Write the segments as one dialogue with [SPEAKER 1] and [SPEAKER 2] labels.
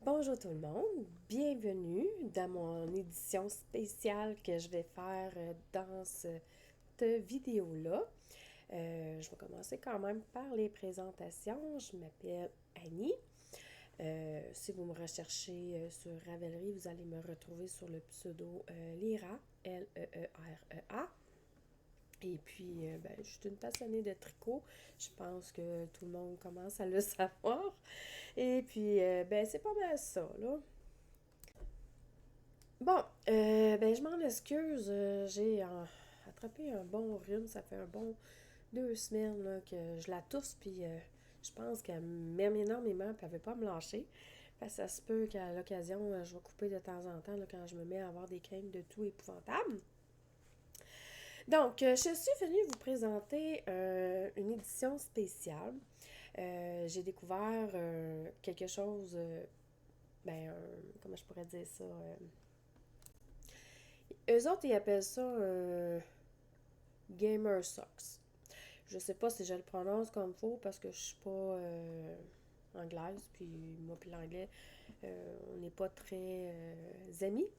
[SPEAKER 1] Bonjour tout le monde, bienvenue dans mon édition spéciale que je vais faire dans cette vidéo-là. Je vais commencer quand même par les présentations. Je m'appelle Annie. Si vous me recherchez sur Ravelry, vous allez me retrouver sur le pseudo Lyra, L-E-E-R-E-A. Et puis, je suis une passionnée de tricot. Je pense que tout le monde commence à le savoir. Et puis, c'est pas mal ça, là. Bon, je m'en excuse. J'ai attrapé un bon rhume. Ça fait un bon 2 semaines là, que je la tousse. Puis je pense qu'elle m'aime énormément. Puis elle veut pas me lâcher. Fait que ça se peut qu'à l'occasion, je vais couper de temps en temps là, quand je me mets à avoir des craintes de tout épouvantable. Donc, je suis venue vous présenter une édition spéciale. J'ai découvert quelque chose, comment je pourrais dire ça? Eux autres, ils appellent ça Gamer Socks. Je sais pas si je le prononce comme faut parce que je suis pas anglaise, puis moi puis l'anglais, on n'est pas très amis.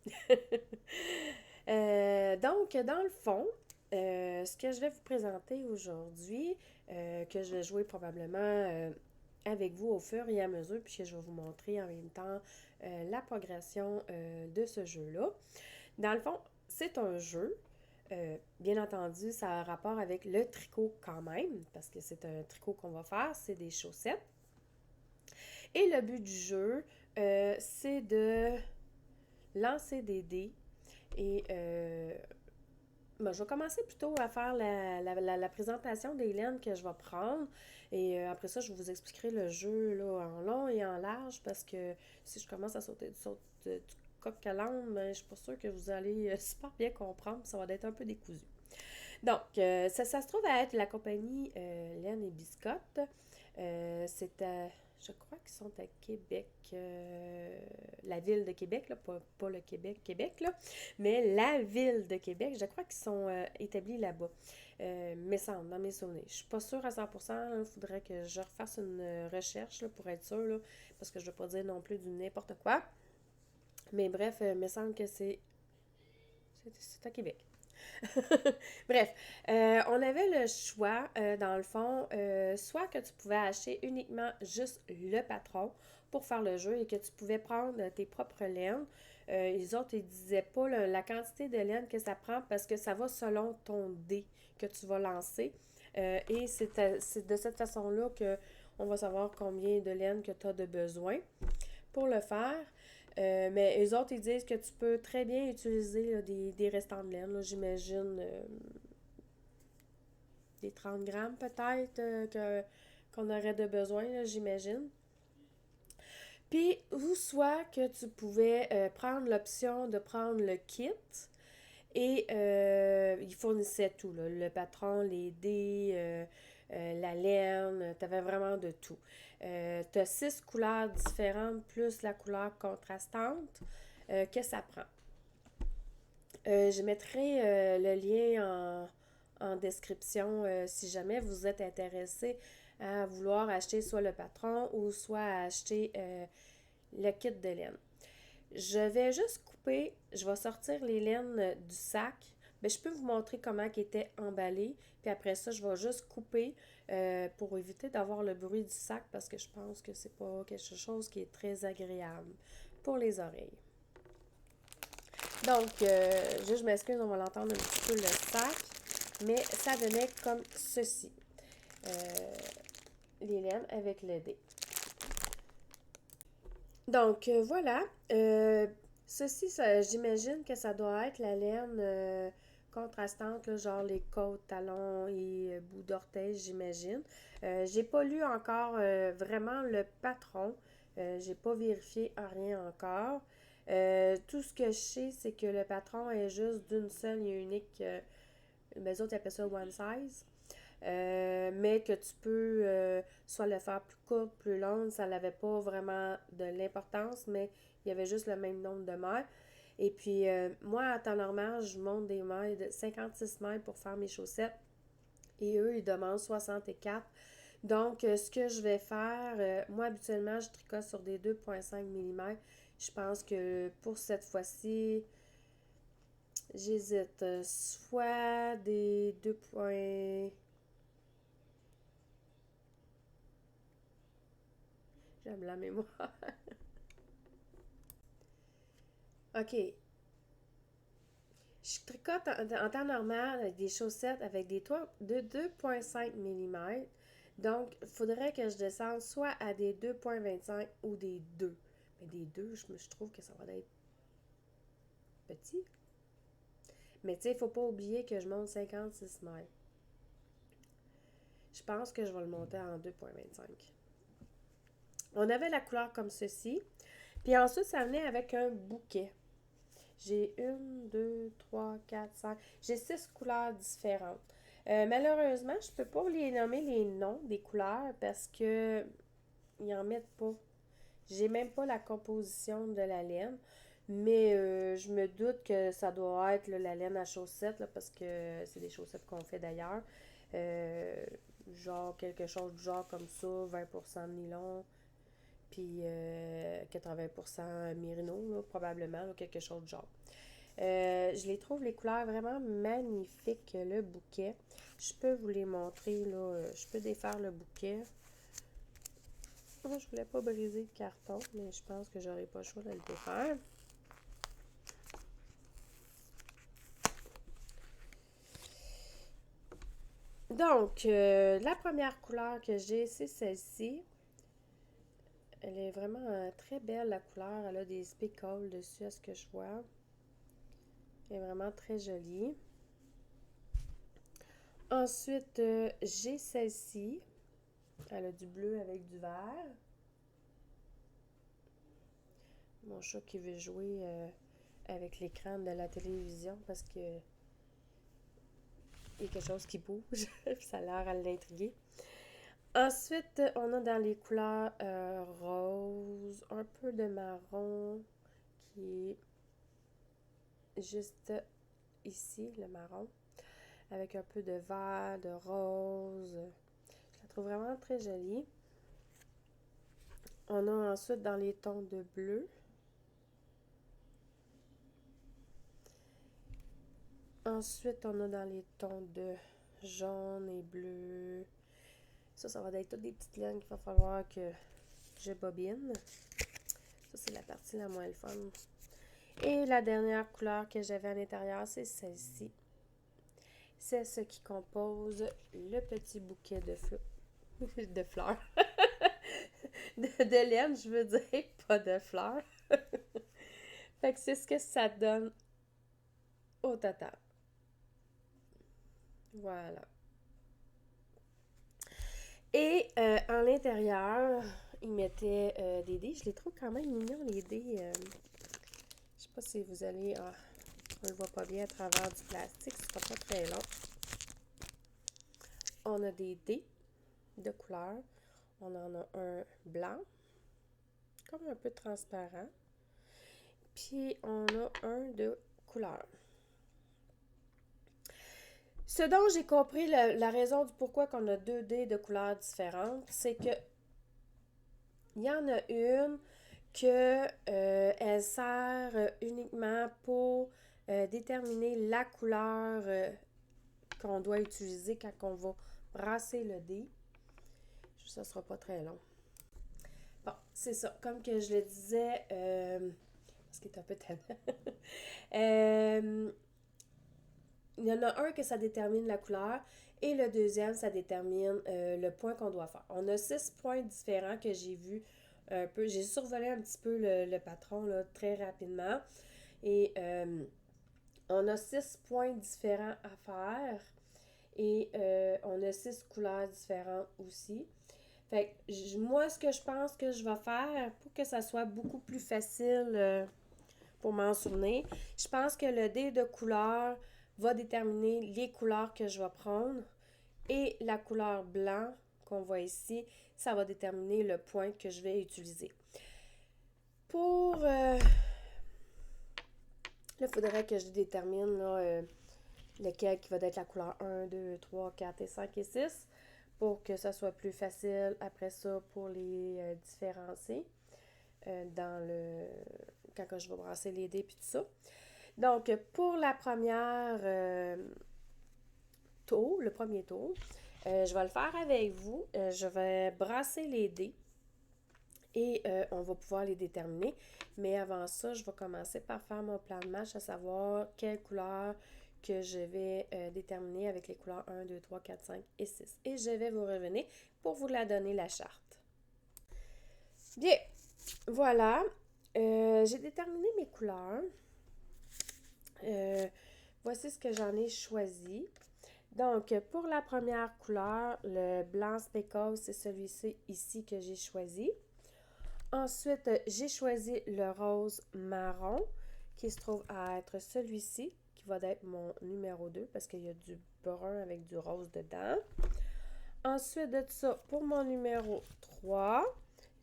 [SPEAKER 1] Donc, dans le fond, ce que je vais vous présenter aujourd'hui, que je vais jouer probablement avec vous au fur et à mesure, puis que je vais vous montrer en même temps la progression de ce jeu-là. Dans le fond, c'est un jeu. Bien entendu, ça a un rapport avec le tricot quand même, parce que c'est un tricot qu'on va faire, c'est des chaussettes. Et le but du jeu, c'est de lancer des dés. Et je vais commencer plutôt à faire la présentation des laines que je vais prendre. Et après ça, je vous expliquerai le jeu là, en long et en large, parce que si je commence à sauter du coq à l'âne, je suis pas sûre que vous allez super bien comprendre. Ça va être un peu décousu. Donc, ça se trouve à être la compagnie Laine et Biscotte. Je crois qu'ils sont à Québec, la ville de Québec, là, pas le Québec, Québec, là, mais la ville de Québec, je crois qu'ils sont établis là-bas. Mais semble, dans mes souvenirs. Je suis pas sûre à 100%, il faudrait que je refasse une recherche là, pour être sûre, là, parce que je ne veux pas dire non plus du n'importe quoi. Mais bref, il me semble que c'est à Québec. Bref, on avait le choix, dans le fond, soit que tu pouvais acheter uniquement juste le patron pour faire le jeu et que tu pouvais prendre tes propres laines. Les autres, ils disaient pas la quantité de laine que ça prend parce que ça va selon ton dé que tu vas lancer. Et c'est de cette façon-là que on va savoir combien de laine que tu as de besoin pour le faire. Mais eux autres, ils disent que tu peux très bien utiliser là, des restants de laine. Là, j'imagine des 30 grammes peut-être qu'on aurait de besoin, là, j'imagine. Puis, ou soit que tu pouvais prendre l'option de prendre le kit. Et ils fournissaient tout, là, le patron, les dés, la laine, tu avais vraiment de tout. Tu as 6 couleurs différentes plus la couleur contrastante que ça prend. Je mettrai le lien en description si jamais vous êtes intéressé à vouloir acheter soit le patron ou soit à acheter le kit de laine. Je vais juste couper, je vais sortir les laines du sac. Mais je peux vous montrer comment il était emballé. Puis après ça, je vais juste couper pour éviter d'avoir le bruit du sac parce que je pense que c'est pas quelque chose qui est très agréable pour les oreilles. Donc, je m'excuse, on va l'entendre un petit peu le sac. Mais ça donnait comme ceci. Euh, les laines avec le dé. Donc, voilà. Ceci, j'imagine que ça doit être la laine contrastante, là, genre les côtes, talons et bouts d'orteil, j'imagine. J'ai pas lu encore vraiment le patron. J'ai pas vérifié rien encore. Tout ce que je sais, c'est que le patron est juste d'une seule et unique. Les autres ils appellent ça one size. Mais que tu peux soit le faire plus court, plus long, ça n'avait pas vraiment de l'importance, mais il y avait juste le même nombre de mailles. Et puis, moi, à temps normal, je monte des mailles de 56 mailles pour faire mes chaussettes. Et eux, ils demandent 64. Donc, ce que je vais faire, moi, habituellement, je tricote sur des 2,5 mm. Je pense que pour cette fois-ci, j'hésite. Soit des 2. J'aime la mémoire. OK. Je tricote en temps normal avec des chaussettes avec des toits de 2,5 mm. Donc, il faudrait que je descende soit à des 2,25 ou des 2. Mais des 2, je trouve que ça va être petit. Mais tu sais, il ne faut pas oublier que je monte 56 mètres. Je pense que je vais le monter en 2,25. On avait la couleur comme ceci. Puis ensuite, ça venait avec un bouquet. J'ai 1, 2, 3, 4, 5. J'ai 6 couleurs différentes. Malheureusement, je ne peux pas vous les nommer les noms des couleurs parce que ils n'en mettent pas. J'ai même pas la composition de la laine. Mais je me doute que ça doit être là, la laine à chaussettes là, parce que c'est des chaussettes qu'on fait d'ailleurs. Euh, genre quelque chose du genre comme ça, 20% de nylon, puis 80% mérino, là, probablement, là, quelque chose du genre. Je les trouve les couleurs vraiment magnifiques, le bouquet. Je peux vous les montrer, là. Je peux défaire le bouquet. Moi, je voulais pas briser le carton, mais je pense que j'aurai pas le choix de le défaire. Donc, la première couleur que j'ai, c'est celle-ci. Elle est vraiment très belle, la couleur. Elle a des speckles dessus, à ce que je vois. Elle est vraiment très jolie. Ensuite, j'ai celle-ci. Elle a du bleu avec du vert. Mon chat qui veut jouer avec l'écran de la télévision parce que il y a quelque chose qui bouge. Ça a l'air à l'intriguer. Ensuite, on a dans les couleurs rose, un peu de marron qui est juste ici, le marron, avec un peu de vert, de rose. Je la trouve vraiment très jolie. On a ensuite dans les tons de bleu. Ensuite, on a dans les tons de jaune et bleu. Ça va être toutes des petites lignes qu'il va falloir que je bobine. Ça, c'est la partie la moins le fun. Et la dernière couleur que j'avais à l'intérieur, c'est celle-ci. C'est ce qui compose le petit bouquet de de fleurs. de laine, je veux dire, pas de fleurs. Fait que c'est ce que ça donne au total. Voilà. Et en l'intérieur, ils mettaient des dés. Je les trouve quand même mignons, les dés. Je sais pas si vous allez... on le voit pas bien à travers du plastique. Ce sera pas très long. On a des dés de couleur. On en a un blanc, comme un peu transparent. Puis on a un de couleur. Ce dont j'ai compris la raison du pourquoi qu'on a 2 dés de couleurs différentes, c'est que il y en a une que elle sert uniquement pour déterminer la couleur qu'on doit utiliser quand on va brasser le dé. Ça ne sera pas très long. Bon, c'est ça. Comme que je le disais, parce qu'il est un peu tellement. Il y en a un que ça détermine la couleur et le deuxième, ça détermine le point qu'on doit faire. On a 6 points différents que j'ai vus un peu. J'ai survolé un petit peu le patron là, très rapidement. Et on a 6 points différents à faire. Et on a 6 couleurs différentes aussi. Fait que moi, ce que je pense que je vais faire pour que ça soit beaucoup plus facile pour m'en souvenir, je pense que le dé de couleur va déterminer les couleurs que je vais prendre et la couleur blanc qu'on voit ici, ça va déterminer le point que je vais utiliser. Pour... là, il faudrait que je détermine là, lequel qui va être la couleur 1, 2, 3, 4 et 5 et 6 pour que ça soit plus facile après ça pour les différencier quand que je vais brasser les dés puis tout ça. Donc, pour la première tour, le premier tour, je vais le faire avec vous. Je vais brasser les dés et on va pouvoir les déterminer. Mais avant ça, je vais commencer par faire mon plan de match, à savoir quelle couleur que je vais déterminer avec les couleurs 1, 2, 3, 4, 5 et 6. Et je vais vous revenir pour vous la donner, la charte. Bien, voilà. J'ai déterminé mes couleurs. Voici ce que j'en ai choisi. Donc, pour la première couleur, le blanc spécose, c'est celui-ci ici que j'ai choisi. Ensuite, j'ai choisi le rose marron, qui se trouve à être celui-ci, qui va être mon numéro 2, parce qu'il y a du brun avec du rose dedans. Ensuite de ça, pour mon numéro 3,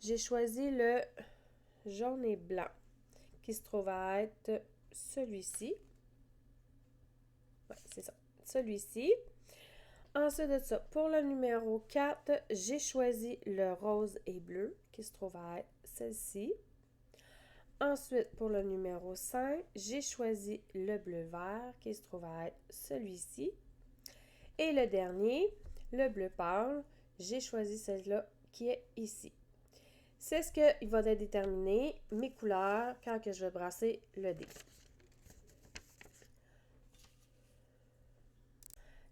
[SPEAKER 1] j'ai choisi le jaune et blanc, qui se trouve à être celui-ci. Ouais, c'est ça, celui-ci. Ensuite de ça, pour le numéro 4, j'ai choisi le rose et bleu, qui se trouve à être celle-ci. Ensuite, pour le numéro 5, j'ai choisi le bleu-vert, qui se trouve à être celui-ci. Et le dernier, le bleu pâle, j'ai choisi celle-là qui est ici. C'est ce qui va déterminer mes couleurs quand que je vais brasser le dé.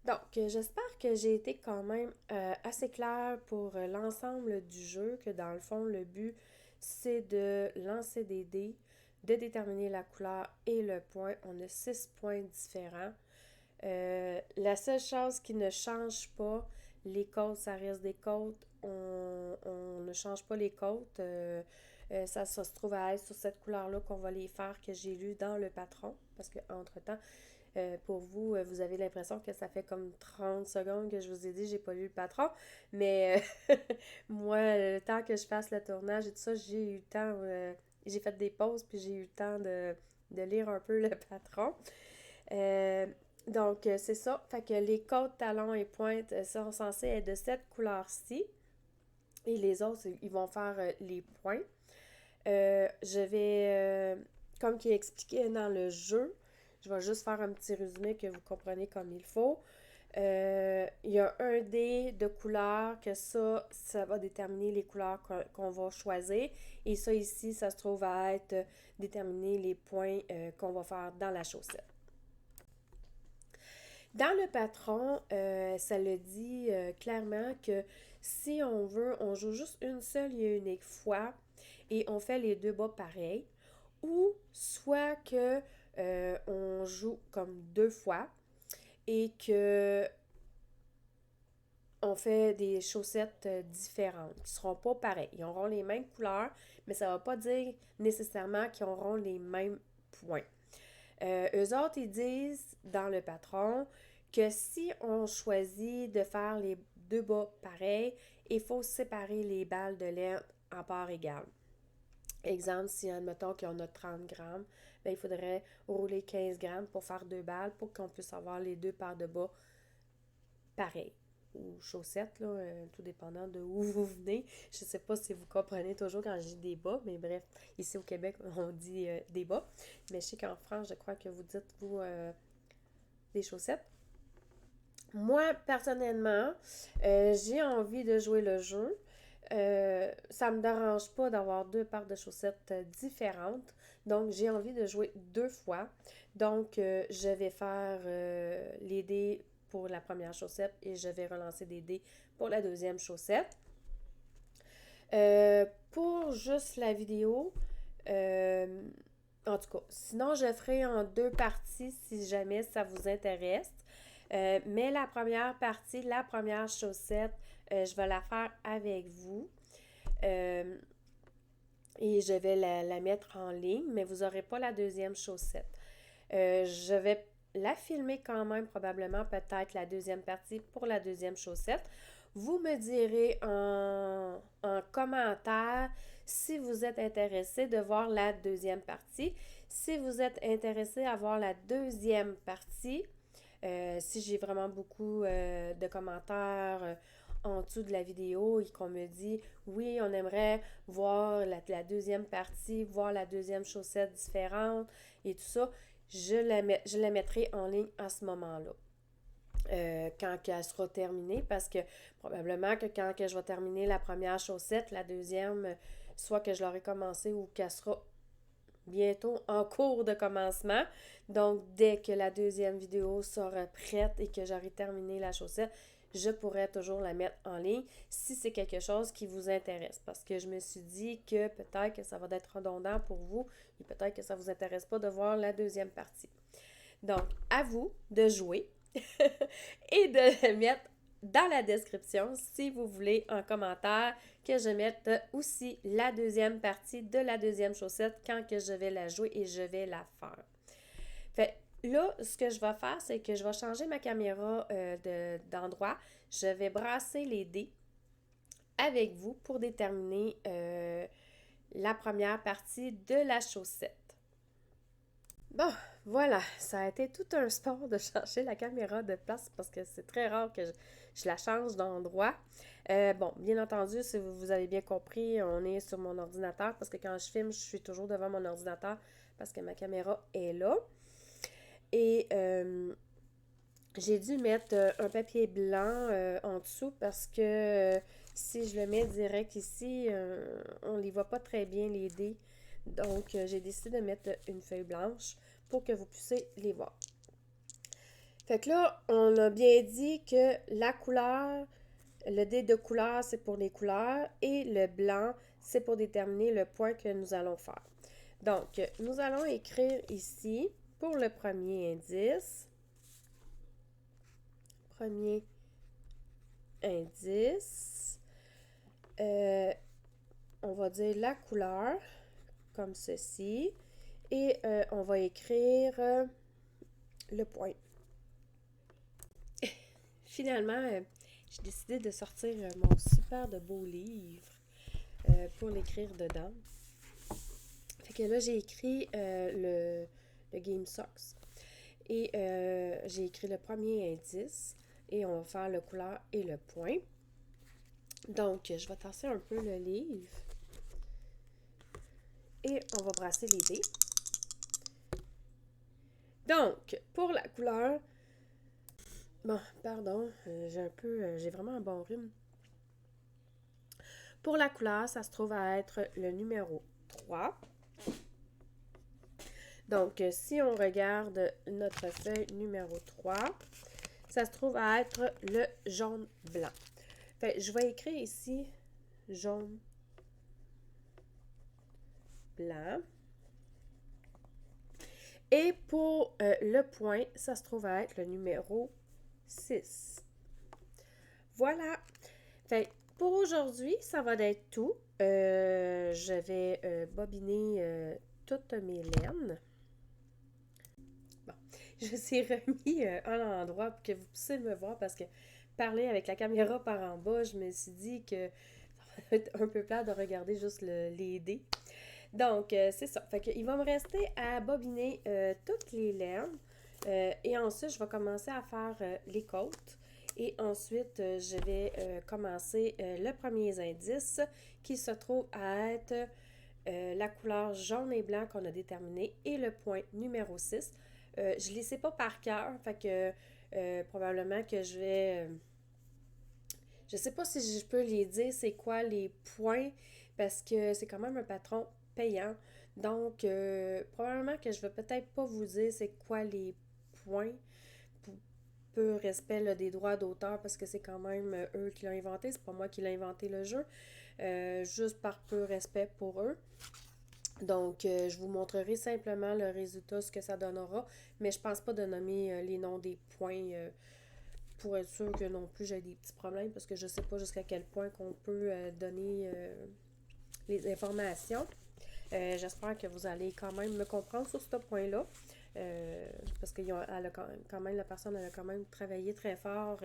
[SPEAKER 1] Donc, j'espère que j'ai été quand même assez claire pour l'ensemble du jeu, que dans le fond, le but, c'est de lancer des dés, de déterminer la couleur et le point. On a 6 points différents. La seule chose qui ne change pas, les côtes, ça reste des côtes. On ne change pas les côtes. Ça se trouve à être sur cette couleur-là qu'on va les faire, que j'ai lu dans le patron. Parce qu'entre-temps, pour vous, vous avez l'impression que ça fait comme 30 secondes que je vous ai dit, j'ai pas lu le patron. Mais moi, le temps que je fasse le tournage et tout ça, j'ai eu le temps, j'ai fait des pauses, puis j'ai eu le temps de lire un peu le patron. Donc, c'est ça. Fait que les côtes, talons et pointes sont censés être de cette couleur-ci. Et les autres, ils vont faire les points. Je vais, comme qui est expliqué dans le jeu, je vais juste faire un petit résumé que vous comprenez comme il faut. Il y a un dé de couleurs que ça va déterminer les couleurs qu'on va choisir. Et ça ici, ça se trouve à être déterminer les points qu'on va faire dans la chaussette. Dans le patron, ça le dit clairement que si on veut, on joue juste une seule et unique fois et on fait les deux bas pareils, ou soit que on joue comme deux fois et que on fait des chaussettes différentes qui ne seront pas pareilles. Ils auront les mêmes couleurs, mais ça ne va pas dire nécessairement qu'ils auront les mêmes points. Eux autres, ils disent dans le patron que si on choisit de faire les deux bas pareils, il faut séparer les balles de laine en parts égales. Exemple, si admettons qu'on a 30 grammes, bien, il faudrait rouler 15 grammes pour faire deux balles pour qu'on puisse avoir les deux paires de bas pareils. Ou chaussettes, là, tout dépendant de où vous venez. Je ne sais pas si vous comprenez toujours quand je dis des bas, mais bref, ici au Québec, on dit des bas. Mais je sais qu'en France, je crois que vous dites, vous, des chaussettes. Moi, personnellement, j'ai envie de jouer le jeu. Ça me dérange pas d'avoir deux paires de chaussettes différentes. Donc, j'ai envie de jouer deux fois. Donc, je vais faire les dés pour la première chaussette et je vais relancer des dés pour la deuxième chaussette. Pour juste la vidéo, en tout cas, sinon je ferai en deux parties si jamais ça vous intéresse. Mais la première partie, la première chaussette, je vais la faire avec vous. Et je vais la mettre en ligne, mais vous n'aurez pas la deuxième chaussette. Je vais la filmer quand même, probablement, peut-être la deuxième partie pour la deuxième chaussette. Vous me direz en commentaire si vous êtes intéressé de voir la deuxième partie. Si vous êtes intéressé à voir la deuxième partie, si j'ai vraiment beaucoup de commentaires en dessous de la vidéo et qu'on me dit oui, on aimerait voir la deuxième partie, voir la deuxième chaussette différente et tout ça, je la mettrai en ligne à ce moment-là. Quand elle sera terminée, parce que probablement que quand que je vais terminer la première chaussette, la deuxième, soit que je l'aurai commencé ou qu'elle sera bientôt en cours de commencement. Donc, dès que la deuxième vidéo sera prête et que j'aurai terminé la chaussette, je pourrais toujours la mettre en ligne si c'est quelque chose qui vous intéresse. Parce que je me suis dit que peut-être que ça va être redondant pour vous et peut-être que ça ne vous intéresse pas de voir la deuxième partie. Donc, à vous de jouer et de le mettre dans la description si vous voulez en commentaire que je mette aussi la deuxième partie de la deuxième chaussette quand que je vais la jouer et je vais la faire. Fait là, ce que je vais faire, c'est que je vais changer ma caméra d'endroit. Je vais brasser les dés avec vous pour déterminer la première partie de la chaussette. Bon, voilà, ça a été tout un sport de changer la caméra de place parce que c'est très rare que je la change d'endroit. Bon, bien entendu, si vous avez bien compris, on est sur mon ordinateur parce que quand je filme, je suis toujours devant mon ordinateur parce que ma caméra est là. Et j'ai dû mettre un papier blanc en dessous parce que si je le mets direct ici, on ne les voit pas très bien les dés. Donc, j'ai décidé de mettre une feuille blanche pour que vous puissiez les voir. Fait que là, on a bien dit que la couleur, le dé de couleur, c'est pour les couleurs et le blanc, c'est pour déterminer le point que nous allons faire. Donc, nous allons écrire ici pour le premier indice. Premier indice. On va dire la couleur, comme ceci. Et on va écrire le point. Finalement, j'ai décidé de sortir mon super de beau livre pour l'écrire dedans. Fait que là, j'ai écrit le Game Socks. Et j'ai écrit le premier indice. Et on va faire le couleur et le point. Donc, je vais tasser un peu le livre. Et on va brasser les dés. Donc, pour la couleur... Bon, pardon, j'ai vraiment un bon rhume. Pour la couleur, ça se trouve à être le numéro 3. Donc, si on regarde notre feuille numéro 3, ça se trouve à être le jaune-blanc. Fait, je vais écrire ici jaune-blanc. Et pour le point, ça se trouve à être le numéro 6. Voilà. Fait, pour aujourd'hui, ça va être tout. Je vais bobiner toutes mes laines. Bon, je suis remis à l'endroit pour que vous puissiez me voir parce que parler avec la caméra par en bas, je me suis dit que ça va être un peu plat de regarder juste les dés. Donc, c'est ça. Fait qu'il va me rester à bobiner toutes les laines. Et ensuite, je vais commencer à faire les côtes. Et ensuite, je vais commencer le premier indice qui se trouve à être la couleur jaune et blanc qu'on a déterminé et le point numéro 6. Je ne les sais pas par cœur, fait que probablement que je vais... je ne sais pas si je peux les dire c'est quoi les points parce que c'est quand même un patron payant. Donc, probablement que je vais peut-être pas vous dire c'est quoi les points pour peu respect là, des droits d'auteur parce que c'est quand même eux qui l'ont inventé, c'est pas moi qui l'ai inventé le jeu, juste par peu respect pour eux. Donc, je vous montrerai simplement le résultat, ce que ça donnera, mais je pense pas de nommer les noms des points pour être sûr que non plus j'ai des petits problèmes parce que je sais pas jusqu'à quel point qu'on peut donner les informations. J'espère que vous allez quand même me comprendre sur ce point-là. Parce que quand même, la personne elle a quand même travaillé très fort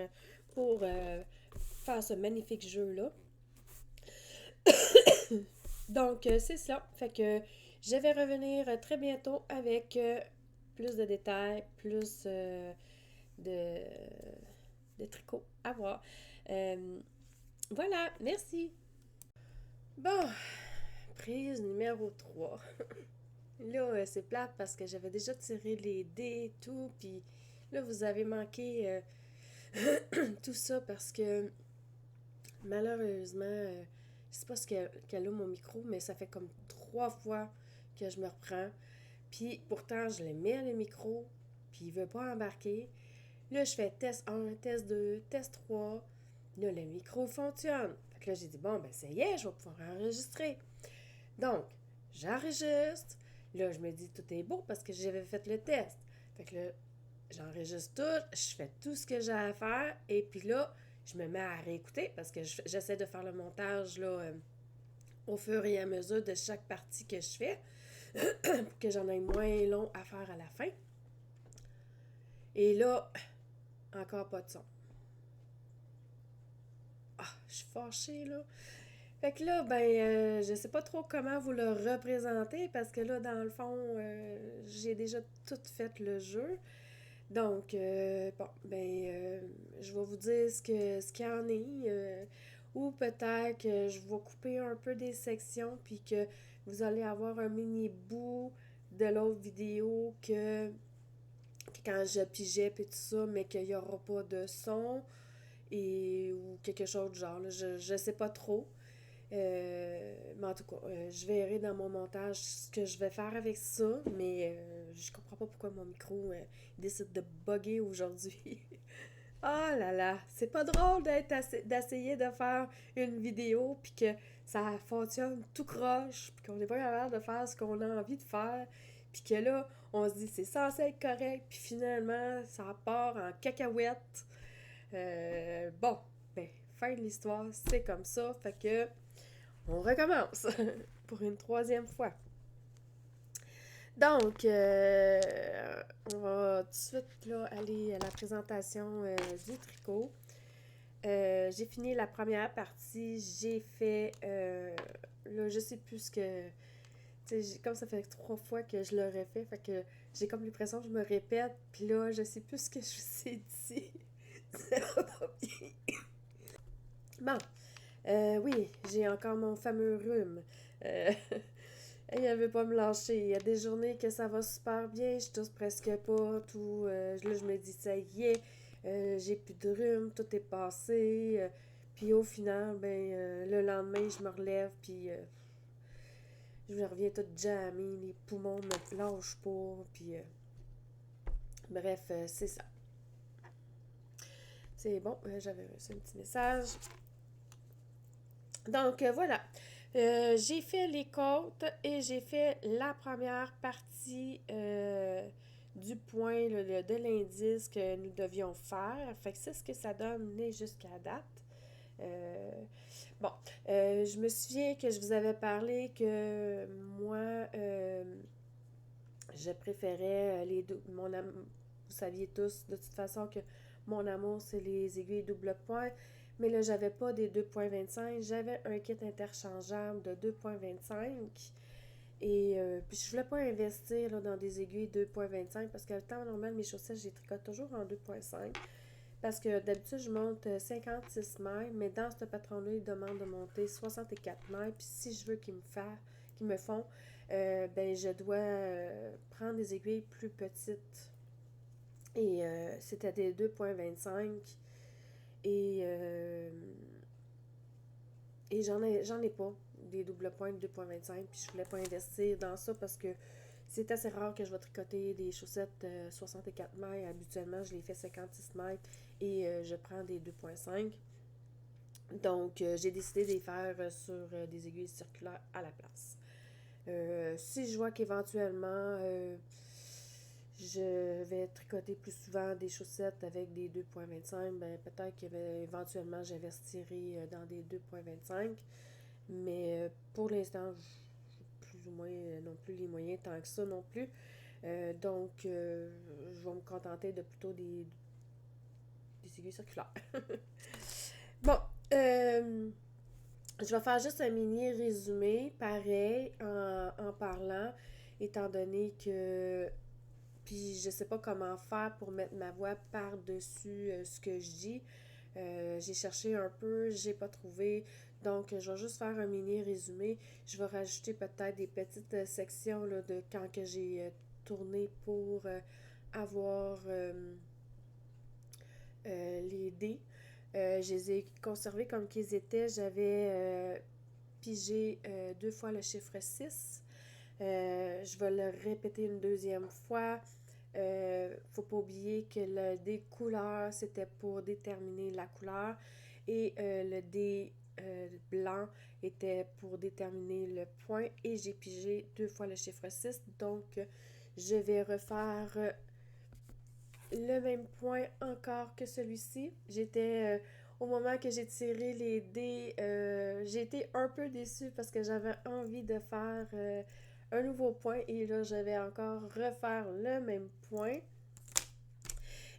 [SPEAKER 1] pour faire ce magnifique jeu-là. Donc, c'est ça. Fait que je vais revenir très bientôt avec plus de détails, plus de tricot à voir. Voilà, merci. Bon, prise numéro 3. Là, c'est plate parce que j'avais déjà tiré les dés et tout, puis là, vous avez manqué tout ça parce que malheureusement, je sais pas ce qu'elle a mon micro, mais ça fait comme 3 fois que je me reprends. Puis pourtant, je le mets le micro, puis il veut pas embarquer. Là, je fais test 1, test 2, test 3. Là, le micro fonctionne. Fait que là, j'ai dit, bon, ben ça y est, je vais pouvoir enregistrer. Donc, j'enregistre. Là, je me dis, tout est beau parce que j'avais fait le test. Fait que là, j'enregistre tout, je fais tout ce que j'ai à faire, et puis là, je me mets à réécouter parce que j'essaie de faire le montage là, au fur et à mesure de chaque partie que je fais pour que j'en aie moins long à faire à la fin. Et là, encore pas de son. Ah, je suis fâchée là. Fait que là, ben, je sais pas trop comment vous le représenter parce que là, dans le fond, j'ai déjà tout fait le jeu. Donc, bon, ben, je vais vous dire ce qu'il y en est. Ou peut-être que je vais couper un peu des sections, puis que vous allez avoir un mini bout de l'autre vidéo que quand je pigeais, puis tout ça, mais qu'il n'y aura pas de son, ou quelque chose du genre. Là. Je sais pas trop. Mais en tout cas, je verrai dans mon montage ce que je vais faire avec ça, mais je comprends pas pourquoi mon micro décide de bugger aujourd'hui. Ah là là, c'est pas drôle d'essayer de faire une vidéo puis que ça fonctionne tout croche, puis qu'on n'est pas capable de faire ce qu'on a envie de faire, puis que là, on se dit c'est censé être correct, puis finalement, ça part en cacahuète. Bon, ben, fin de l'histoire, c'est comme ça, fait que on recommence pour une 3e fois. Donc, on va tout de suite là, aller à la présentation du tricot. J'ai fini la première partie. J'ai fait. Là, je sais plus ce que. Comme ça fait 3 fois que je le refais, fait que j'ai comme l'impression que je me répète. Puis là, je sais plus ce que je vous ai dit. Ça va pas bien. Bon, oui, j'ai encore mon fameux rhume. Euh, Elle veut pas me lâcher. Il y a des journées que ça va super bien, je tousse presque pas, tout. Là, je me dis, ça y est, j'ai plus de rhume, tout est passé. Puis au final, ben, le lendemain, je me relève, puis je me reviens toute jammée, les poumons me lâchent pas, puis bref, c'est ça. C'est bon, j'avais reçu un petit message. Donc, voilà. J'ai fait les côtes et j'ai fait la première partie du point de l'indice que nous devions faire. Fait que c'est ce que ça donne jusqu'à date. Euh, bon, je me souviens que je vous avais parlé que moi, je préférais les deux. Vous saviez tous de toute façon que mon amour, c'est les aiguilles double point. Mais là, j'avais pas des 2,25. J'avais un kit interchangeable de 2,25. Et puis je voulais pas investir là, dans des aiguilles 2,25 parce que le temps normal, mes chaussettes, je les tricote toujours en 2,5. Parce que d'habitude, je monte 56 mètres, mais dans ce patron-là, il demande de monter 64 mètres. Puis si je veux qu'ils me font, ben je dois prendre des aiguilles plus petites. Et c'était des 2,25. Et, euh, et j'en ai pas des double points de 2,25. Puis je voulais pas investir dans ça parce que c'est assez rare que je vais tricoter des chaussettes 64 mètres. Habituellement, je les fais 56 mètres et je prends des 2,5. Donc, j'ai décidé de les faire sur des aiguilles circulaires à la place. Si je vois qu'éventuellement, je vais tricoter plus souvent des chaussettes avec des 2,25, ben peut-être qu'éventuellement, j'investirai dans des 2,25. Mais pour l'instant, plus ou moins non plus les moyens tant que ça non plus. Donc, je vais me contenter de plutôt des aiguilles circulaires. Bon, je vais faire juste un mini résumé, pareil, en parlant, étant donné que. Puis je sais pas comment faire pour mettre ma voix par-dessus ce que je dis. J'ai cherché un peu, j'ai pas trouvé. Donc, je vais juste faire un mini résumé. Je vais rajouter peut-être des petites sections là, de quand que j'ai tourné pour avoir les dés. Je les ai conservés comme qu'ils étaient. J'avais pigé 2 fois le chiffre 6. Je vais le répéter une deuxième fois. Faut pas oublier que le dé couleur, c'était pour déterminer la couleur. Et le dé blanc était pour déterminer le point. Et j'ai pigé 2 fois le chiffre 6. Donc, je vais refaire le même point encore que celui-ci. Au moment que j'ai tiré les dés, j'ai été un peu déçue parce que j'avais envie de faire un nouveau point et là, je vais encore refaire le même point.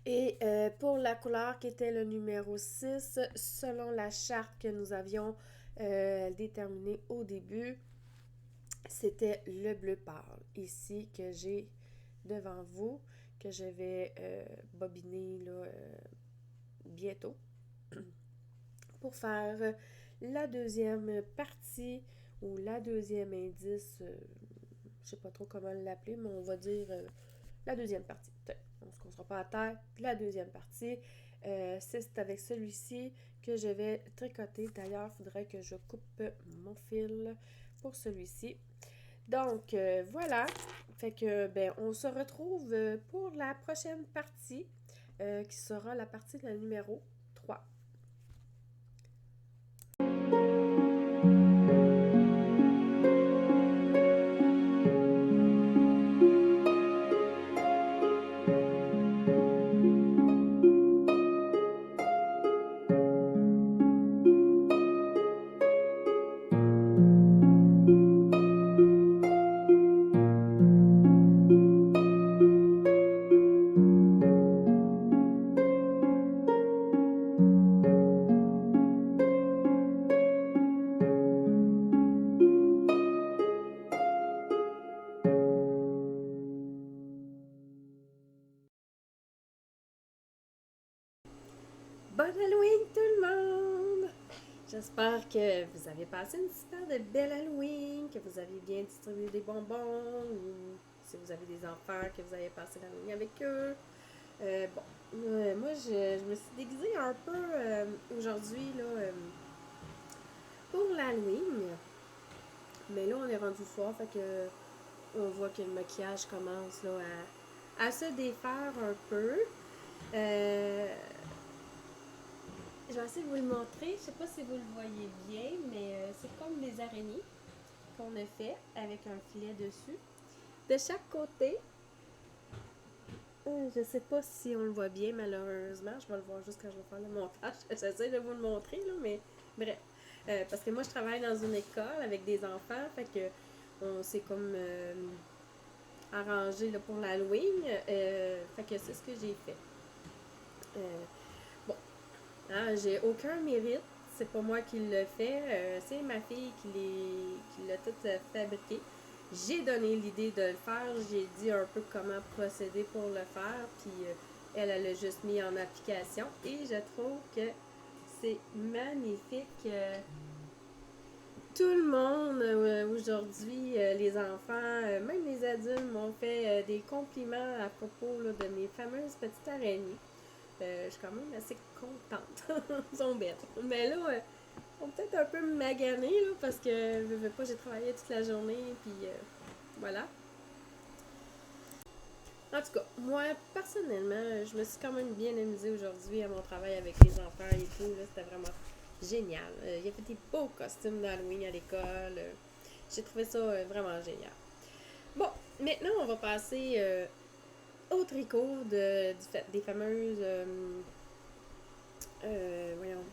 [SPEAKER 1] Et pour la couleur qui était le numéro 6, selon la charte que nous avions déterminée au début, c'était le bleu pâle. Ici, que j'ai devant vous, que je vais bobiner là, bientôt pour faire la deuxième partie ou la deuxième indice. Je sais pas trop comment l'appeler, mais on va dire la deuxième partie. On se cassera pas à terre. La deuxième partie, c'est avec celui-ci que je vais tricoter. D'ailleurs, il faudrait que je coupe mon fil pour celui-ci. Donc, voilà. Fait que, ben, on se retrouve pour la prochaine partie, qui sera la partie de la numéro 3. Bonne Halloween tout le monde! J'espère que vous avez passé une super de belle Halloween, que vous avez bien distribué des bonbons, ou si vous avez des enfants, que vous avez passé l'Halloween avec eux. Moi, je me suis déguisée un peu aujourd'hui là, pour l'Halloween. Mais là, on est rendu soir, fait que on voit que le maquillage commence là, à se défaire un peu. Je vais essayer de vous le montrer. Je sais pas si vous le voyez bien, mais c'est comme des araignées qu'on a fait avec un filet dessus. De chaque côté, je sais pas si on le voit bien, malheureusement. Je vais le voir juste quand je vais faire le montage. J'essaie de vous le montrer, là, mais bref. Parce que moi, je travaille dans une école avec des enfants, fait que on s'est comme arrangé là, pour l'Halloween. Fait que c'est ce que j'ai fait. Bon, hein, j'ai aucun mérite. C'est pas moi qui le fait. C'est ma fille qui l'a tout fabriqué. J'ai donné l'idée de le faire. J'ai dit un peu comment procéder pour le faire. Puis elle a juste mis en application. Et je trouve que c'est magnifique. Tout le monde aujourd'hui, les enfants, même les adultes m'ont fait des compliments à propos là, de mes fameuses petites araignées. Je suis quand même assez contente. Ils sont bêtes. Mais là, ils sont peut-être un peu maganés là, parce que je veux pas, j'ai travaillé toute la journée. Puis voilà. En tout cas, moi, personnellement, je me suis quand même bien amusée aujourd'hui à mon travail avec les enfants et tout. Là, c'était vraiment génial. Il y avait des beaux costumes d'Halloween à l'école. J'ai trouvé ça vraiment génial. Bon, maintenant, on va passer au tricot des fameuses... voyons...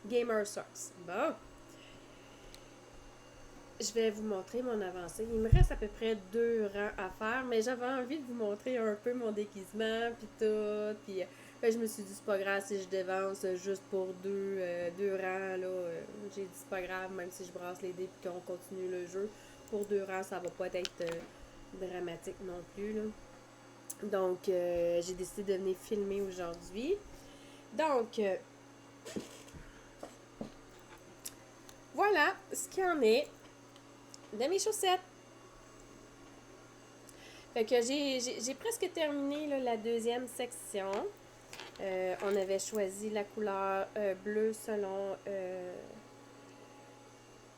[SPEAKER 1] Gamer Socks. Bon, je vais vous montrer mon avancée. Il me reste à peu près 2 rangs à faire, mais j'avais envie de vous montrer un peu mon déguisement, puis tout. Puis je me suis dit, c'est pas grave si je dévance juste pour deux rangs. Là, j'ai dit, c'est pas grave, même si je brasse les dés et qu'on continue le jeu. Pour 2 rangs, ça va pas être dramatique non plus. Là. Donc, j'ai décidé de venir filmer aujourd'hui. Donc, voilà ce qu'il y en est de mes chaussettes. Fait que j'ai presque terminé là, la deuxième section. On avait choisi la couleur bleue selon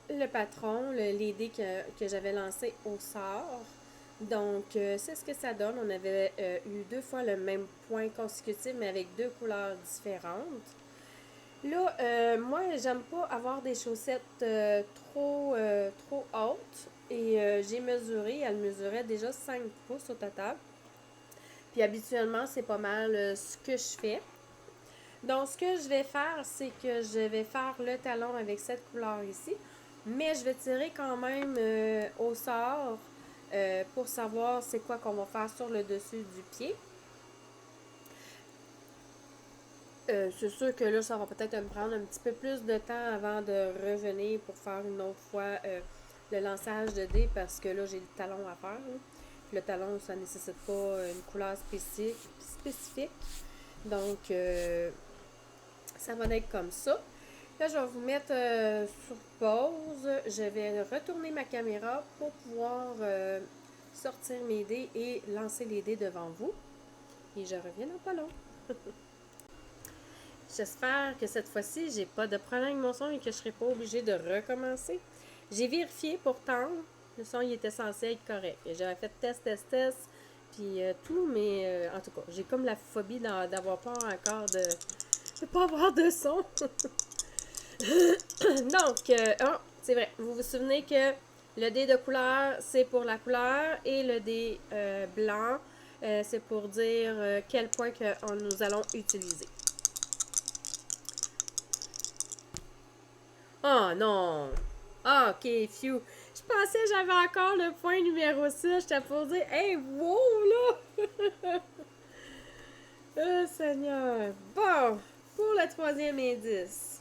[SPEAKER 1] le patron, les dés que j'avais lancé au sort. Donc, c'est ce que ça donne. On avait eu 2 fois le même point consécutif, mais avec 2 couleurs différentes. Là, moi, j'aime pas avoir des chaussettes trop hautes. Et j'ai mesuré, elle mesurait déjà 5 pouces au total. Puis habituellement, c'est pas mal ce que je fais. Donc, ce que je vais faire, c'est que je vais faire le talon avec cette couleur ici. Mais je vais tirer quand même au sort pour savoir c'est quoi qu'on va faire sur le dessus du pied. C'est sûr que là, ça va peut-être me prendre un petit peu plus de temps avant de revenir pour faire une autre fois le lançage de dés parce que là, j'ai le talon à faire. Là. Le talon, ça ne nécessite pas une couleur spécifique. Donc, ça va être comme ça. Là, je vais vous mettre sur pause. Je vais retourner ma caméra pour pouvoir sortir mes dés et lancer les dés devant vous. Et je reviens dans pas long. J'espère que cette fois-ci, j'ai pas de problème avec mon son et que je serai pas obligée de recommencer. J'ai vérifié pourtant, le son il était censé être correct. J'avais fait test, puis tout, mais en tout cas, j'ai comme la phobie d'avoir peur encore de pas avoir de son. Donc, c'est vrai, vous vous souvenez que le dé de couleur, c'est pour la couleur et le dé blanc, c'est pour dire quel point que nous allons utiliser. Oh non! Ah, ok, phew. Je pensais que j'avais encore le point numéro 6. J'étais pour dire, hey, wow, là! Oh, Seigneur. Bon, pour le troisième indice,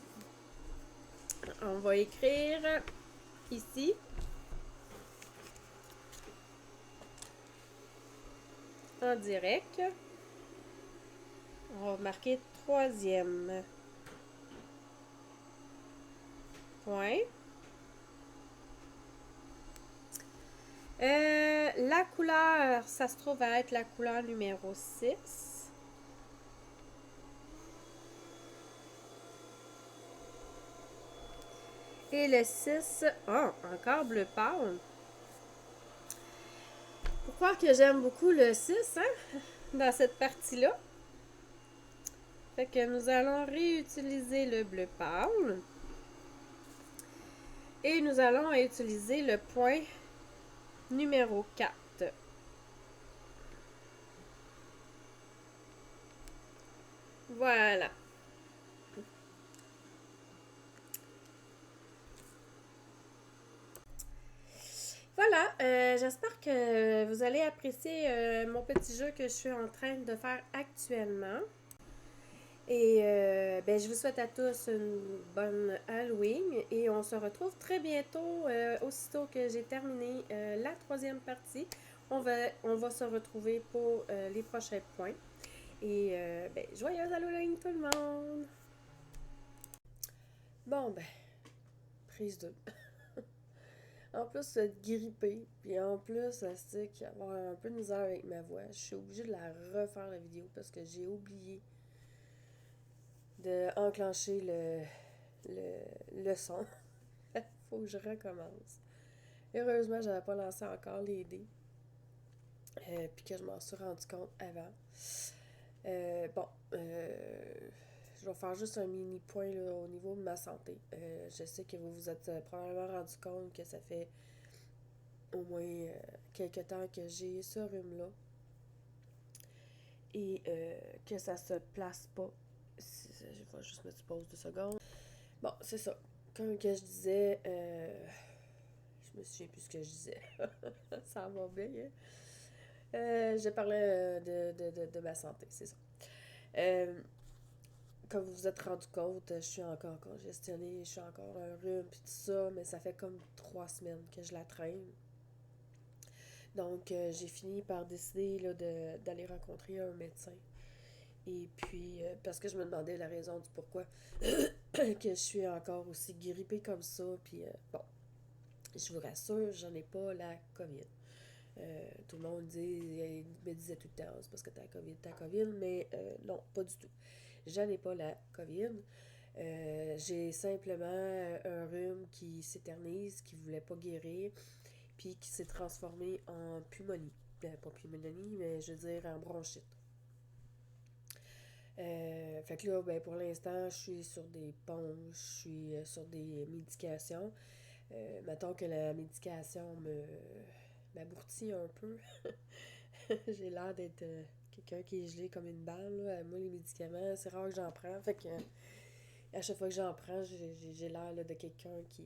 [SPEAKER 1] on va écrire ici. En direct. On va marquer troisième point. La couleur, ça se trouve à être la couleur numéro 6. Et le 6, encore bleu pâle. Pourquoi que j'aime beaucoup le 6, hein, dans cette partie-là. Fait que nous allons réutiliser le bleu pâle. Et nous allons utiliser le point numéro 4. Voilà. Voilà, j'espère que vous allez apprécier mon petit jeu que je suis en train de faire actuellement. Et ben, je vous souhaite à tous une bonne Halloween et on se retrouve très bientôt, aussitôt que j'ai terminé la troisième partie. On va se retrouver pour les prochains points. Et ben, joyeuse Halloween tout le monde! Bon ben, prise 2. En plus de gripper, puis en plus, c'est avoir un peu de misère avec ma voix, je suis obligée de la refaire la vidéo parce que j'ai oublié de enclencher le son. Faut que je recommence. Heureusement, j'avais pas lancé encore les dés. Puis que je m'en suis rendu compte avant. Bon, je vais faire juste un mini point là, au niveau de ma santé. Je sais que vous vous êtes probablement rendu compte que ça fait au moins quelques temps que j'ai ce rhume-là. Et que ça se place pas. Je vais juste mettre une pause de secondes. Bon, c'est ça. Comme que je disais, je me souviens plus ce que je disais. Ça va bien, hein? Je parlais de ma santé, c'est ça. Comme vous vous êtes rendu compte, je suis encore congestionnée, je suis encore un rhume, puis tout ça, mais ça fait comme 3 semaines que je la traîne. Donc, j'ai fini par décider là, d'aller rencontrer un médecin. Et puis, parce que je me demandais la raison du pourquoi que je suis encore aussi grippée comme ça. Puis, bon, je vous rassure, j'en ai pas la COVID. Tout le monde me disait tout le temps, c'est parce que t'as la COVID, mais non, pas du tout. J'en ai pas la COVID. J'ai simplement un rhume qui s'éternise, qui voulait pas guérir, puis qui s'est transformé en pneumonie. Pas pneumonie, mais je veux dire en bronchite. Fait que là, ben, pour l'instant, je suis sur des pompes, je suis sur des médications. Mettons que la médication m'abourtit un peu. J'ai l'air d'être quelqu'un qui est gelé comme une balle, là. Moi, les médicaments, c'est rare que j'en prends. Fait que à chaque fois que j'en prends, j'ai l'air là, de quelqu'un qui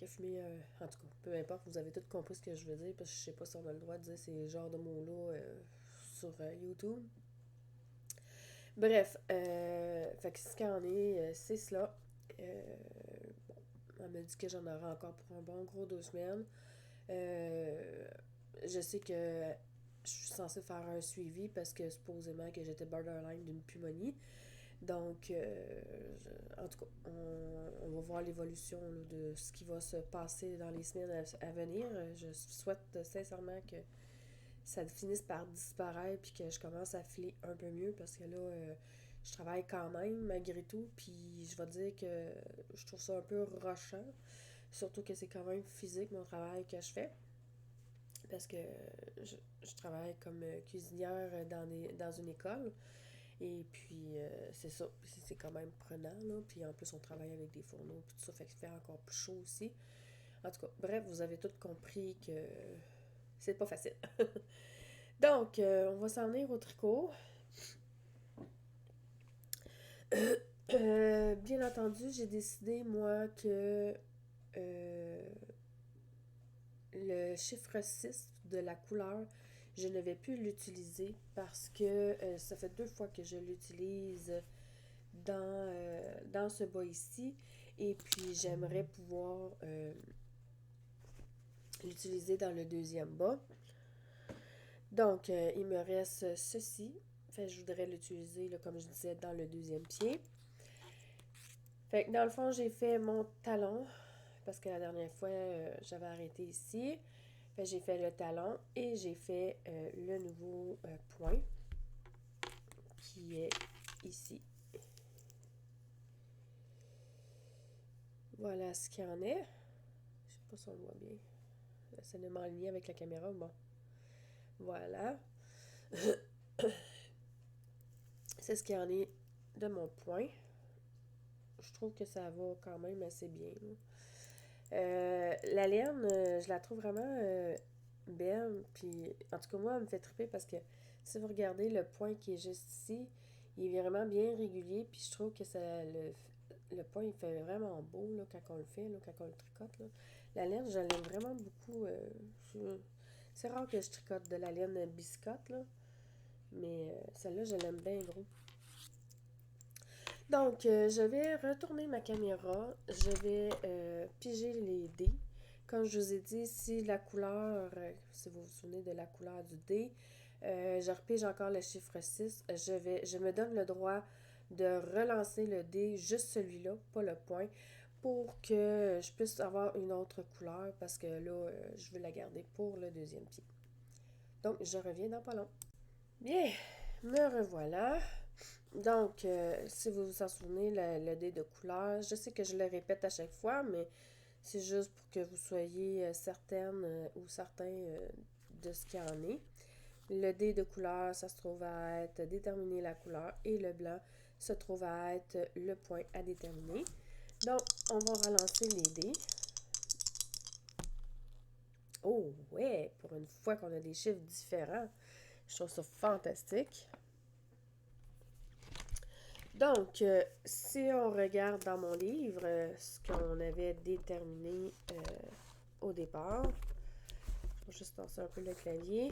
[SPEAKER 1] a fumé. En tout cas, peu importe, vous avez tout compris ce que je veux dire, parce que je sais pas si on a le droit de dire ces genres de mots-là sur YouTube. Bref, fait que ce qu'il en est, c'est cela. Bon, on m'a dit que j'en aurai encore pour un bon gros 2 semaines. Je sais que je suis censée faire un suivi parce que supposément que j'étais borderline d'une pneumonie. Donc, en tout cas, on va voir l'évolution là, de ce qui va se passer dans les semaines à venir. Je souhaite sincèrement que ça finisse par disparaître puis que je commence à filer un peu mieux parce que là, je travaille quand même malgré tout. Puis je vais dire que je trouve ça un peu rushant. Surtout que c'est quand même physique mon travail que je fais. Parce que je travaille comme cuisinière dans une école. Et puis, c'est ça. C'est quand même prenant, là. Puis en plus, on travaille avec des fourneaux, puis tout ça, fait que ça fait encore plus chaud aussi. En tout cas, bref, vous avez tous compris que c'est pas facile. Donc, on va s'en venir au tricot. Bien entendu, j'ai décidé, moi, que le chiffre 6 de la couleur, je ne vais plus l'utiliser parce que ça fait 2 fois que je l'utilise dans ce bas ici. Et puis, j'aimerais pouvoir l'utiliser dans le deuxième bas. Donc, il me reste ceci. Fait, je voudrais l'utiliser, là, comme je disais, dans le deuxième pied. Fait que dans le fond, j'ai fait mon talon parce que la dernière fois, j'avais arrêté ici. Fait, j'ai fait le talon et j'ai fait le nouveau point qui est ici. Voilà ce qu'il en est. Je sais pas si on le voit bien. C'est de m'aligner avec la caméra. Bon. Voilà. C'est ce qu'il en est de mon point. Je trouve que ça va quand même assez bien. La laine, je la trouve vraiment belle. Puis, en tout cas, moi, elle me fait triper parce que si vous regardez le point qui est juste ici, il est vraiment bien régulier. Puis, je trouve que le point, il fait vraiment beau là, quand on le fait, là, quand on le tricote. Là. La laine, je l'aime vraiment beaucoup. C'est rare que je tricote de la laine biscotte, là. Mais celle-là, je l'aime bien gros. Donc, je vais retourner ma caméra. Je vais piger les dés. Comme je vous ai dit, si la couleur, si vous vous souvenez de la couleur du dé, je repige encore le chiffre 6. Je me donne le droit de relancer le dé, juste celui-là, pas le point, pour que je puisse avoir une autre couleur parce que là, je veux la garder pour le deuxième pied. Donc, je reviens dans pas long. Bien, me revoilà. Donc, si vous vous en souvenez, le dé de couleur, je sais que je le répète à chaque fois, mais c'est juste pour que vous soyez certaine ou certain de ce qu'il y en est. Le dé de couleur, ça se trouve à être déterminer la couleur et le blanc se trouve à être le point à déterminer. Donc, on va relancer les dés. Oh ouais, pour une fois qu'on a des chiffres différents, je trouve ça fantastique. Donc, si on regarde dans mon livre ce qu'on avait déterminé au départ, je vais juste lancer un peu le clavier.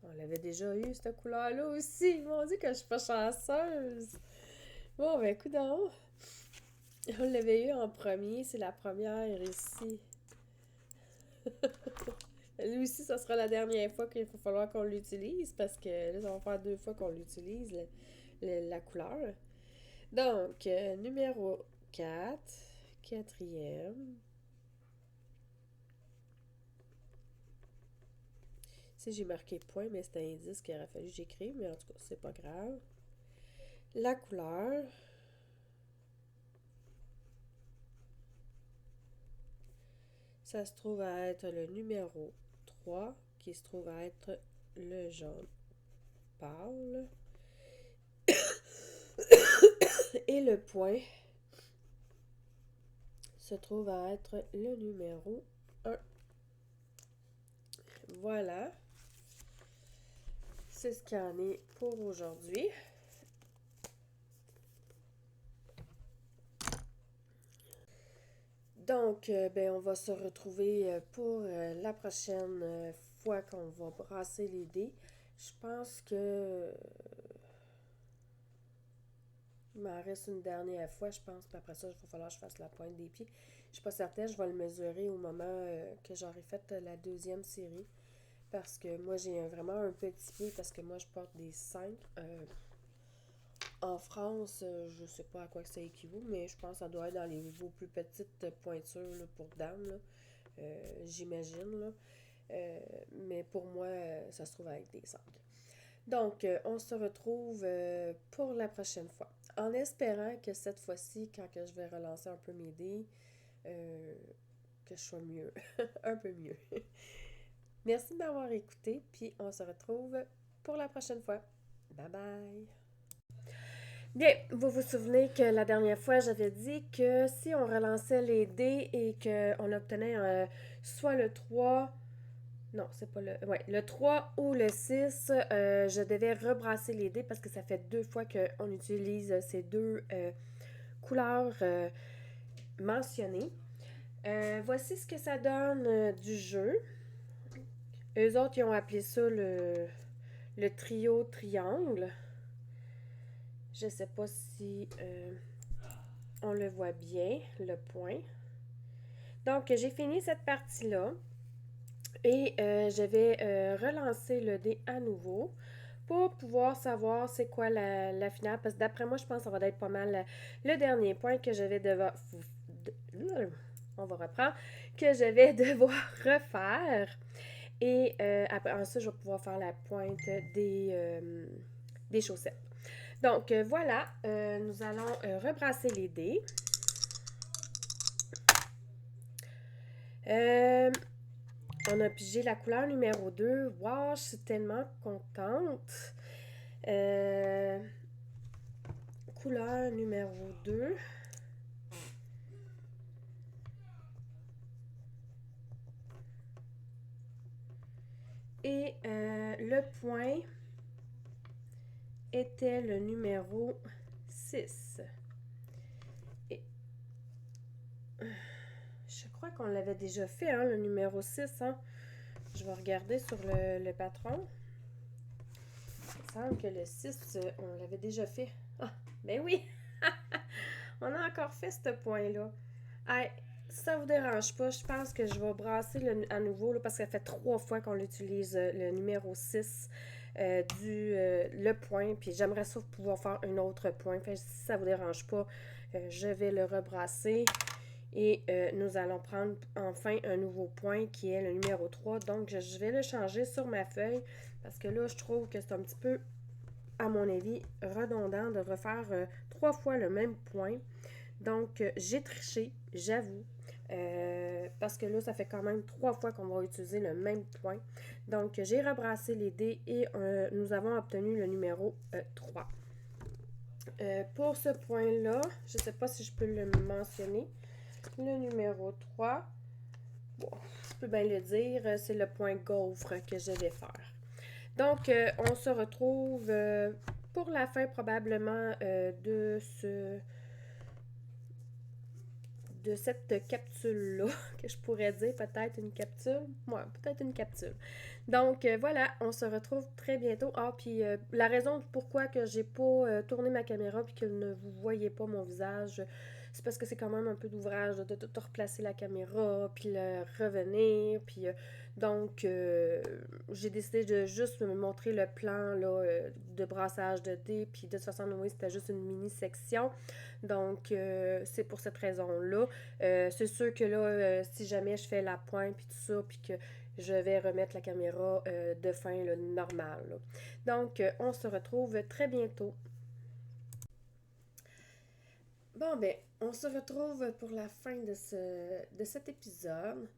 [SPEAKER 1] On l'avait déjà eu, cette couleur-là aussi. Mon Dieu, que je suis pas chanceuse. Bon, coudonc. On l'avait eu en premier, c'est la première ici. Lui aussi, ça sera la dernière fois qu'il va falloir qu'on l'utilise parce que là, ça va faire 2 fois qu'on l'utilise, la couleur. Donc, numéro 4, quatrième. Si j'ai marqué point, mais c'est un indice qu'il aurait fallu que j'écrive, mais en tout cas, c'est pas grave. La couleur. Ça se trouve à être le numéro 3, qui se trouve à être le jaune pâle. Et le point se trouve à être le numéro 1. Voilà. C'est ce qu'il y en est pour aujourd'hui. Donc, ben, on va se retrouver pour la prochaine fois qu'on va brasser les dés. Je pense que il m'en reste une dernière fois, je pense. Puis après ça, il va falloir que je fasse la pointe des pieds. Je suis pas certaine, je vais le mesurer au moment que j'aurai fait la deuxième série. Parce que moi, j'ai vraiment un petit pied parce que moi, je porte des 5. En France, je ne sais pas à quoi ça équivaut, mais je pense que ça doit être dans vos plus petites pointures là, pour dames, là. J'imagine. Là. Mais pour moi, ça se trouve avec des 5. Donc, on se retrouve pour la prochaine fois. En espérant que cette fois-ci, quand que je vais relancer un peu mes dés, que je sois mieux. Un peu mieux. Merci de m'avoir écouté, puis on se retrouve pour la prochaine fois. Bye bye! Bien, vous vous souvenez que la dernière fois, j'avais dit que si on relançait les dés et qu'on obtenait soit le 3, non, c'est pas le, ouais, le 3 ou le 6, je devais rebrasser les dés parce que ça fait 2 fois qu'on utilise ces deux couleurs mentionnées. Voici ce que ça donne du jeu. Eux autres, ils ont appelé ça le trio triangle. Je sais pas si on le voit bien, le point. Donc, j'ai fini cette partie-là et je vais relancer le dé à nouveau pour pouvoir savoir c'est quoi la finale. Parce que d'après moi, je pense que ça va être pas mal le dernier point que je vais devoir... On va reprendre. Que je vais devoir refaire. Et après ensuite, je vais pouvoir faire la pointe des chaussettes. Donc, voilà. Nous allons rebrasser les dés. On a pigé la couleur numéro 2. Wow, je suis tellement contente. Couleur numéro 2. Et le point était le numéro 6. Et je crois qu'on l'avait déjà fait, hein, le numéro 6. Hein? Je vais regarder sur le patron. Il me semble que le 6, on l'avait déjà fait. Ah, ben oui! On a encore fait ce point-là. Hey, si ça vous dérange pas, je pense que je vais brasser à nouveau là, parce que ça fait 3 fois qu'on utilise le numéro 6 le point. Puis j'aimerais ça pouvoir faire un autre point. Fait, si ça vous dérange pas, je vais le rebrasser. Et nous allons prendre enfin un nouveau point qui est le numéro 3. Donc, je vais le changer sur ma feuille parce que là, je trouve que c'est un petit peu, à mon avis, redondant de refaire 3 fois le même point. Donc, j'ai triché, j'avoue, parce que là, ça fait quand même 3 fois qu'on va utiliser le même point. Donc, j'ai rebrassé les dés et nous avons obtenu le numéro 3. Pour ce point-là, je ne sais pas si je peux le mentionner. Le numéro 3, bon, je peux bien le dire, c'est le point gaufre que je vais faire. Donc, on se retrouve pour la fin probablement de cette capsule-là, que je pourrais dire peut-être une capsule. Ouais, peut-être une capsule. Donc, voilà, on se retrouve très bientôt. Ah, puis la raison pourquoi que j'ai pas tourné ma caméra puis que ne vous voyez pas mon visage, c'est parce que c'est quand même un peu d'ouvrage de tout replacer la caméra, puis le revenir, puis donc j'ai décidé de juste me montrer le plan là, de brassage de dés, puis de toute façon, oui, c'était juste une mini-section, donc c'est pour cette raison-là. C'est sûr que là, si jamais je fais la pointe, puis tout ça, puis que je vais remettre la caméra de fin là, normale. Là. Donc, on se retrouve très bientôt. Bon, ben, on se retrouve pour la fin de cet épisode.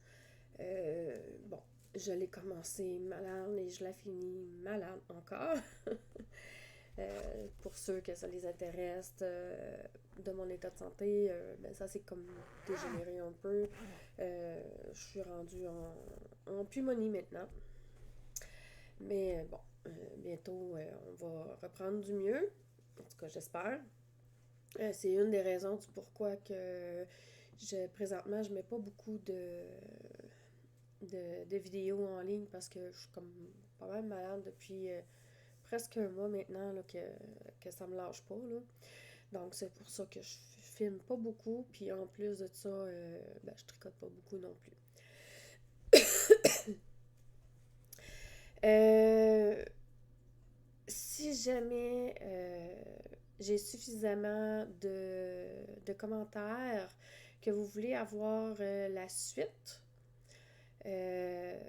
[SPEAKER 1] Bon, je l'ai commencé malade et je la finis malade encore. Pour ceux que ça les intéresse de mon état de santé, ben ça c'est comme dégénéré un peu. Je suis rendue en pneumonie maintenant. Mais bon, bientôt on va reprendre du mieux. En tout cas, j'espère. C'est une des raisons du pourquoi que présentement, je mets pas beaucoup de vidéos en ligne parce que je suis comme pas mal malade depuis presque un mois maintenant là, que ça me lâche pas. Là. Donc, c'est pour ça que je filme pas beaucoup. Puis en plus de ça, ben, je tricote pas beaucoup non plus. Euh, Si jamais j'ai suffisamment de commentaires que vous voulez avoir la suite, euh,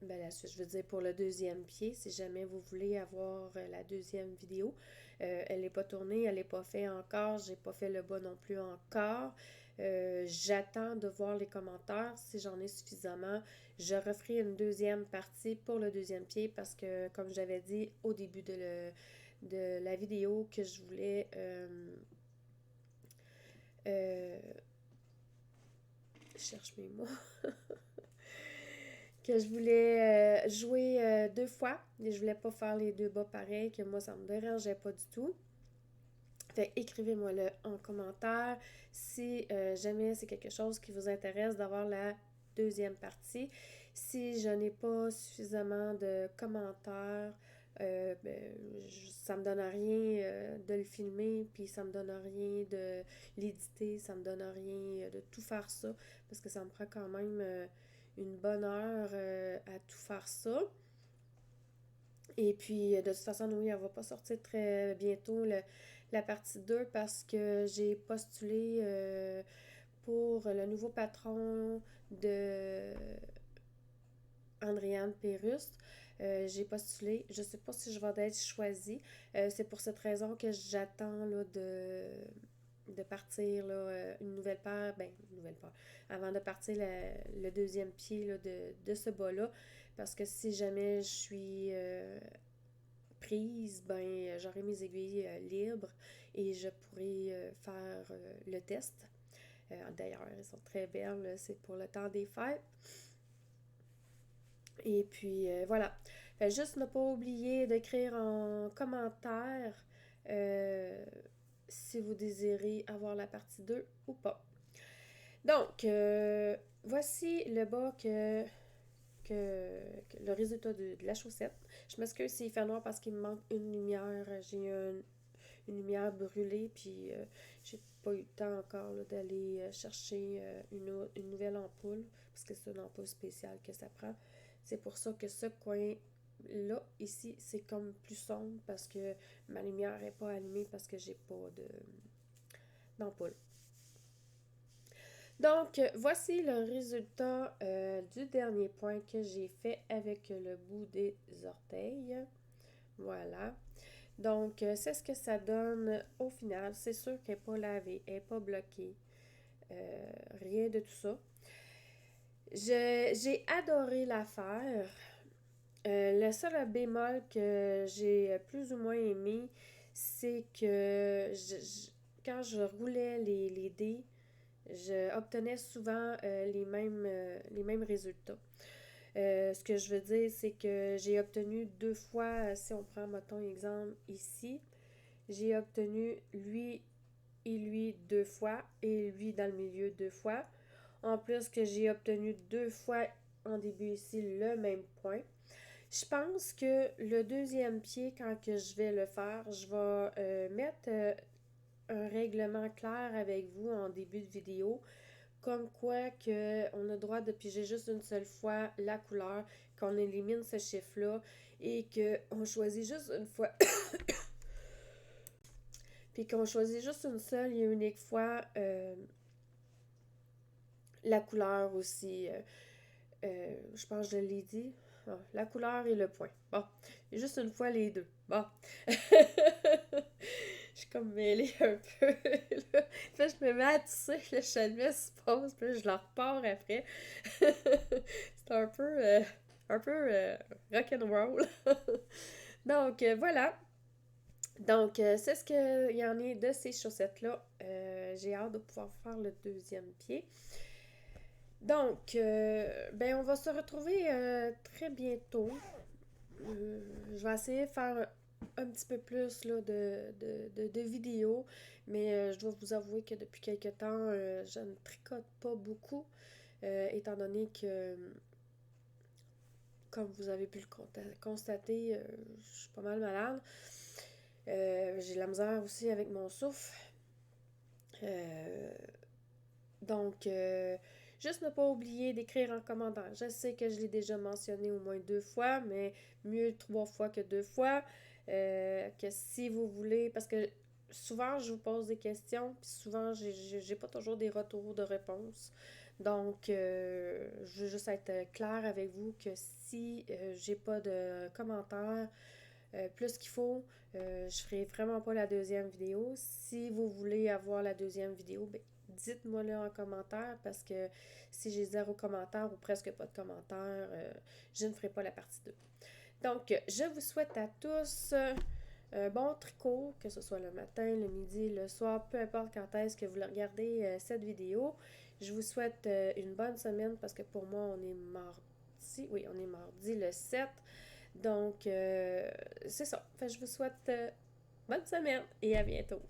[SPEAKER 1] ben la suite, je veux dire pour le deuxième pied, si jamais vous voulez avoir la deuxième vidéo, elle n'est pas tournée, elle n'est pas faite encore, j'ai pas fait le bas non plus encore. J'attends de voir les commentaires. Si j'en ai suffisamment, je referai une deuxième partie pour le deuxième pied parce que, comme j'avais dit au début de la vidéo, que je voulais euh, je cherche mes mots. Que je voulais jouer deux fois. Et je voulais pas faire les deux bas pareils, que moi, ça me dérangeait pas du tout. Fait écrivez-moi-le en commentaire si jamais c'est quelque chose qui vous intéresse d'avoir la deuxième partie. Si je n'ai pas suffisamment de commentaires, ben, ça me donne rien de le filmer, puis ça me donne rien de l'éditer, ça me donne rien de tout faire ça, parce que ça me prend quand même une bonne heure à tout faire ça. Et puis, de toute façon, oui, elle va pas sortir très bientôt la partie 2 parce que j'ai postulé pour le nouveau patron de Andréane Pérusse. J'ai postulé. Je sais pas si je vais être choisie. C'est pour cette raison que j'attends là, de partir là, une nouvelle paire. Ben, une nouvelle paire. Avant de partir le deuxième pied là, de ce bas-là. Parce que si jamais je suis prise, ben j'aurai mes aiguilles libres et je pourrai faire le test. D'ailleurs, elles sont très belles, c'est pour le temps des fêtes. Et puis voilà. Juste ne pas oublier d'écrire en commentaire si vous désirez avoir la partie 2 ou pas. Donc, voici le bas que le résultat de la chaussette. Je m'excuse s'il fait noir parce qu'il me manque une lumière. J'ai une lumière brûlée, puis j'ai pas eu le temps encore là, d'aller chercher une nouvelle ampoule, parce que c'est une ampoule spéciale que ça prend. C'est pour ça que ce coin-là, ici, c'est comme plus sombre, parce que ma lumière n'est pas allumée, parce que j'ai pas d'ampoule. Donc, voici le résultat du dernier point que j'ai fait avec le bout des orteils. Voilà. Donc, c'est ce que ça donne au final. C'est sûr qu'elle n'est pas lavée, elle n'est pas bloquée. Rien de tout ça. J'ai adoré la faire. Le seul bémol que j'ai plus ou moins aimé, c'est que quand je roulais les dés, je obtenais souvent les mêmes résultats. Ce que je veux dire, c'est que j'ai obtenu deux fois, si on prend, mettons, exemple ici, j'ai obtenu lui et lui deux fois et lui dans le milieu deux fois. En plus que j'ai obtenu deux fois en début ici le même point. Je pense que le deuxième pied, quand que je vais le faire, je vais mettre un règlement clair avec vous en début de vidéo, comme quoi que on a le droit de piger juste une seule fois la couleur, qu'on élimine ce chiffre-là et qu'on choisit juste une fois, puis qu'on choisit juste une seule et unique fois la couleur aussi. Je pense que je l'ai dit. Ah, la couleur et le point. Bon, et juste une fois les deux. Bon. Je suis comme mêlée un peu. Là. Puis là, je me mets à tisser, le chalet se pose, puis là, je la repars après. C'est un peu rock'n'roll. Donc, voilà. Donc, c'est ce qu'il y en est de ces chaussettes-là. J'ai hâte de pouvoir faire le deuxième pied. Donc, ben, on va se retrouver très bientôt. Je vais essayer de faire un petit peu plus là, de vidéos, mais je dois vous avouer que depuis quelque temps, je ne tricote pas beaucoup, étant donné que, comme vous avez pu le constater, je suis pas mal malade. J'ai de la misère aussi avec mon souffle. Euh, donc, juste ne pas oublier d'écrire en commentaire. Je sais que je l'ai déjà mentionné au moins 2 fois, mais mieux 3 fois que 2 fois. Que si vous voulez, parce que souvent je vous pose des questions, puis souvent j'ai pas toujours des retours de réponses. Donc, je veux juste être claire avec vous que si j'ai pas de commentaires plus qu'il faut, je ferai vraiment pas la deuxième vidéo. Si vous voulez avoir la deuxième vidéo, ben, dites-moi-le en commentaire parce que si j'ai 0 commentaire ou presque pas de commentaire, je ne ferai pas la partie 2. Donc, je vous souhaite à tous un bon tricot, que ce soit le matin, le midi, le soir, peu importe quand est-ce que vous regardez cette vidéo. Je vous souhaite une bonne semaine parce que pour moi, on est mardi. Oui, on est mardi le 7. Donc, c'est ça. Fait, je vous souhaite bonne semaine et à bientôt.